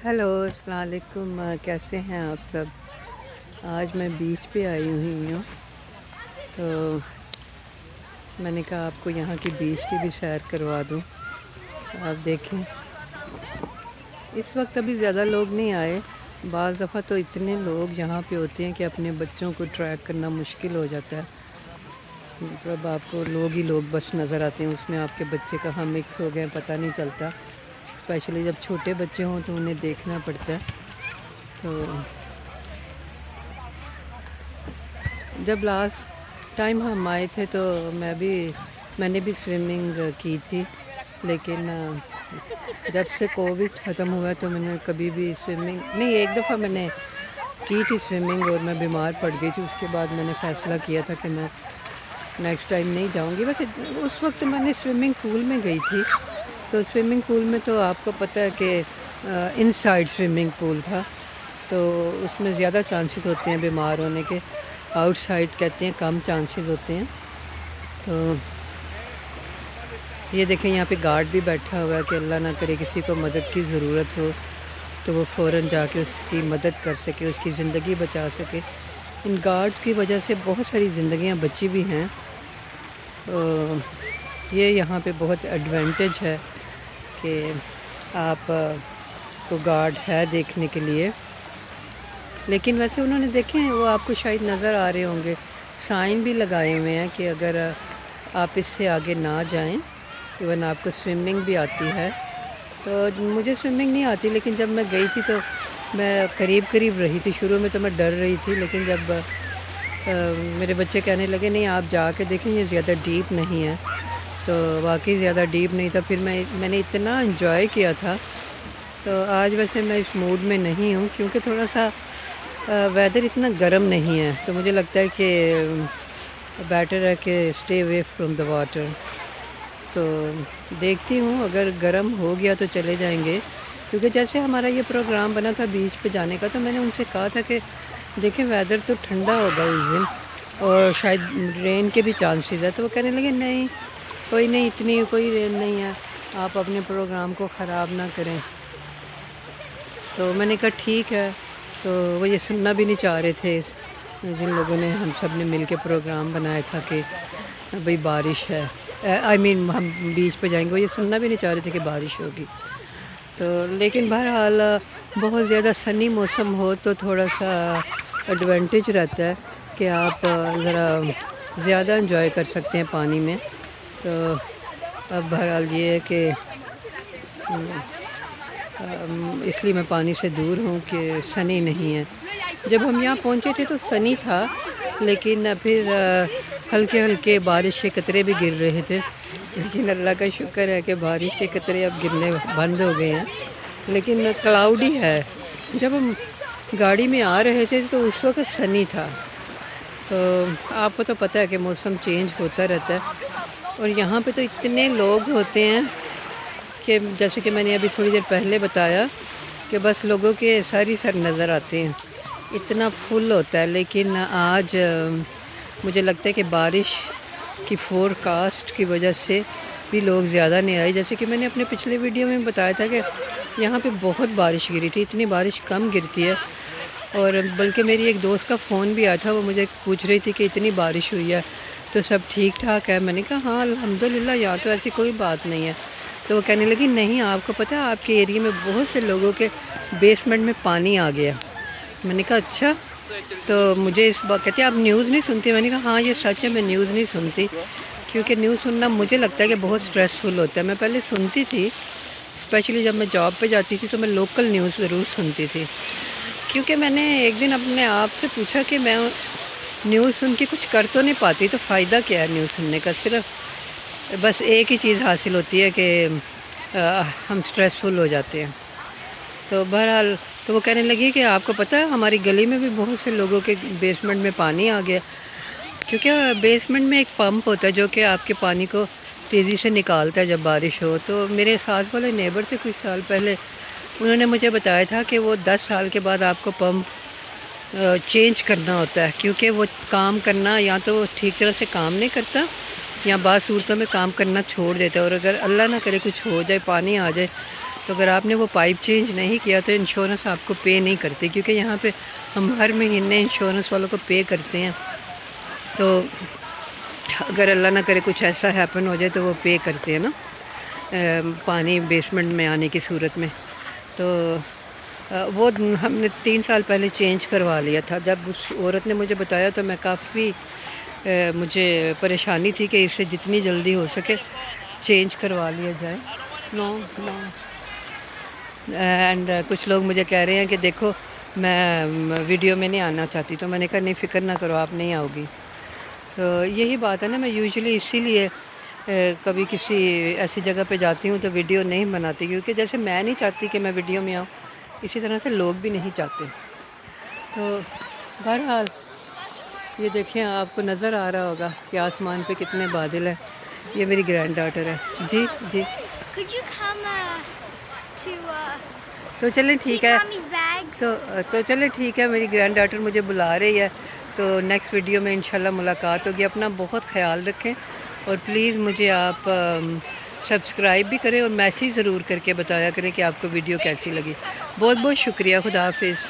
Hello अस्सलाम वालेकुम। कैसे हैं आप सब। आज मैं बीच पे आई हुई हूँ, तो मैंने कहा आपको यहाँ की बीच की भी सैर करवा दूँ। आप देखें, इस वक्त अभी ज़्यादा लोग नहीं आए। बाज़ दफ़ा तो इतने लोग यहाँ पे होते हैं कि अपने बच्चों को ट्रैक करना मुश्किल हो जाता है। मतलब आपको लोग ही लोग बस नज़र आते हैं, उसमें आपके बच्चे कहाँ मिक्स हो गए पता नहीं चलता। स्पेशली जब छोटे बच्चे हों तो उन्हें देखना पड़ता है। तो जब लास्ट टाइम हम आए थे तो मैंने भी स्विमिंग की थी, लेकिन जब से कोविड ख़त्म हुआ तो मैंने कभी भी स्विमिंग नहीं। एक दफ़ा मैंने की थी स्विमिंग और मैं बीमार पड़ गई थी। उसके बाद मैंने फ़ैसला किया था कि मैं नेक्स्ट टाइम नहीं जाऊंगी। वैसे उस वक्त मैंने स्विमिंग पूल में गई थी, तो स्विमिंग पूल में तो आपको पता है कि इनसाइड स्विमिंग पूल था, तो उसमें ज़्यादा चांसेस होते हैं बीमार होने के। आउटसाइड कहते हैं कम चांसेस होते हैं। तो ये देखें, यहाँ पे गार्ड भी बैठा हुआ है कि अल्लाह ना करे किसी को मदद की ज़रूरत हो तो वो फ़ौरन जाके उसकी मदद कर सके, उसकी ज़िंदगी बचा सके। इन गार्ड्स की वजह से बहुत सारी ज़िंदगियाँ बची भी हैं। तो ये यहाँ पे बहुत एडवांटेज है कि आप को गार्ड है देखने के लिए। लेकिन वैसे उन्होंने देखे हैं, वो आपको शायद नज़र आ रहे होंगे, साइन भी लगाए हुए हैं कि अगर आप इससे आगे ना जाएं। इवन आपको स्विमिंग भी आती है। तो मुझे स्विमिंग नहीं आती, लेकिन जब मैं गई थी तो मैं करीब करीब रही थी। शुरू में तो मैं डर रही थी, लेकिन जब मेरे बच्चे कहने लगे नहीं आप जाके देखें ये ज़्यादा डीप नहीं है, तो वाकई ज़्यादा डीप नहीं था। फिर मैंने इतना इन्जॉय किया था। तो आज वैसे मैं इस मूड में नहीं हूँ, क्योंकि थोड़ा सा वेदर इतना गर्म नहीं है, तो मुझे लगता है कि बेटर है कि stay away from the water. तो देखती हूँ, अगर गर्म हो गया तो चले जाएंगे। क्योंकि जैसे हमारा ये प्रोग्राम बना था बीच पे जाने का, तो मैंने उनसे कहा था कि देखें वेदर तो ठंडा होगा उस दिन और शायद रेन के भी चांसेस है। तो वो कहने लगे नहीं कोई नहीं, इतनी कोई रेन नहीं है, आप अपने प्रोग्राम को ख़राब ना करें। तो मैंने कहा ठीक है। तो वो ये सुनना भी नहीं चाह रहे थे, जिन लोगों ने हम सब ने मिल के प्रोग्राम बनाया था कि भाई बारिश है, हम बीच पे जाएंगे, वो ये सुनना भी नहीं चाह रहे थे कि बारिश होगी। तो लेकिन बहरहाल बहुत ज़्यादा सनी मौसम हो तो थोड़ा सा एडवांटेज रहता है कि आप ज़रा ज़्यादा इंजॉय कर सकते हैं पानी में। तो अब बहरहाल ये है कि इसलिए मैं पानी से दूर हूँ कि सनी नहीं है। जब हम यहाँ पहुँचे थे तो सनी था, लेकिन फिर हल्के हल्के बारिश के कतरे भी गिर रहे थे। लेकिन अल्लाह का शुक्र है कि बारिश के कतरे अब गिरने बंद हो गए हैं, लेकिन क्लाउडी है। जब हम गाड़ी में आ रहे थे तो उस वक्त सनी था। तो आपको तो पता है कि मौसम चेंज होता रहता है, और यहाँ पे तो इतने लोग होते हैं कि जैसे कि मैंने अभी थोड़ी देर पहले बताया कि बस लोगों के सर ही सर नज़र आते हैं, इतना फुल होता है। लेकिन आज मुझे लगता है कि बारिश की फोरकास्ट की वजह से भी लोग ज़्यादा नहीं आए। जैसे कि मैंने अपने पिछले वीडियो में बताया था कि यहाँ पे बहुत बारिश गिरी थी, इतनी बारिश कम गिरती है। और बल्कि मेरी एक दोस्त का फ़ोन भी आया था, वो मुझे पूछ रही थी कि इतनी बारिश हुई है तो सब ठीक ठाक है। मैंने कहा हाँ अल्हम्दुलिल्लाह, यहाँ तो ऐसी कोई बात नहीं है। तो वो कहने लगी नहीं आपको पता है आपके एरिया में बहुत से लोगों के बेसमेंट में पानी आ गया। मैंने कहा अच्छा। तो मुझे इस बात कहती आप न्यूज़ नहीं सुनती। मैंने कहा हाँ ये सच है, मैं न्यूज़ नहीं सुनती, क्योंकि न्यूज़ सुनना मुझे लगता है कि बहुत स्ट्रेसफुल होता है। मैं पहले सुनती थी, स्पेशली जब मैं जॉब पे जाती थी तो मैं लोकल न्यूज़ ज़रूर सुनती थी। क्योंकि मैंने एक दिन अपने आप से पूछा कि मैं न्यूज़ सुन के कुछ कर तो नहीं पाती, तो फ़ायदा क्या है न्यूज़ सुनने का। सिर्फ बस एक ही चीज़ हासिल होती है कि हम स्ट्रेसफुल हो जाते हैं। तो बहरहाल तो वो कहने लगी कि आपको पता है हमारी गली में भी बहुत से लोगों के बेसमेंट में पानी आ गया, क्योंकि बेसमेंट में एक पंप होता है जो कि आपके पानी को तेज़ी से निकालता है जब बारिश हो। तो मेरे साथ वाले नेबर थे कुछ साल पहले, उन्होंने मुझे बताया था कि वो 10 साल के बाद आपको पंप चेंज करना होता है, क्योंकि वो काम करना या तो ठीक तरह से काम नहीं करता या बाद सूरतों में काम करना छोड़ देता है। और अगर अल्लाह ना करे कुछ हो जाए, पानी आ जाए, تو اگر آپ نے وہ پائپ چینج نہیں کیا تو انشورنس آپ کو پے نہیں کرتے، کیونکہ یہاں پہ ہم ہر مہینے انشورنس والوں کو پے کرتے ہیں، تو اگر اللہ نہ کرے کچھ ایسا ہیپن ہو جائے تو وہ پے کرتے ہیں نا، پانی بیسمنٹ میں آنے کی صورت میں۔ تو وہ ہم نے 3 سال پہلے چینج کروا لیا تھا۔ جب اس عورت نے مجھے بتایا تو میں کافی مجھے پریشانی تھی کہ اسے جتنی جلدی ہو سکے چینج کروا لیا جائے۔ نو نو اینڈ کچھ لوگ مجھے کہہ رہے ہیں کہ دیکھو میں ویڈیو میں نہیں آنا چاہتی، تو میں نے کہا نہیں، فکر نہ کرو، آپ نہیں آؤ گی۔ تو یہی بات ہے نا، میں یوزلی اسی لیے کبھی کسی ایسی جگہ پہ جاتی ہوں تو ویڈیو نہیں بناتی، کیونکہ جیسے میں نہیں چاہتی کہ میں ویڈیو میں آؤں، اسی طرح سے لوگ بھی نہیں چاہتے۔ تو بہرحال یہ دیکھیں، آپ کو نظر آ رہا ہوگا کہ آسمان پہ کتنے بادل ہیں۔ یہ میری گرینڈ ڈاٹر ہے جی جی۔ Could you come to تو چلیں keep ٹھیک ہے، mommy's bags? تو چلیں ٹھیک ہے، میری گرینڈ ڈاٹر مجھے بلا رہی ہے، تو نیکسٹ ویڈیو میں انشاءاللہ ملاقات ہوگی۔ اپنا بہت خیال رکھیں، اور پلیز مجھے آپ سبسکرائب بھی کریں اور میسیج ضرور کر کے بتایا کریں کہ آپ کو ویڈیو کیسی لگی۔ بہت بہت شکریہ، خدا حافظ۔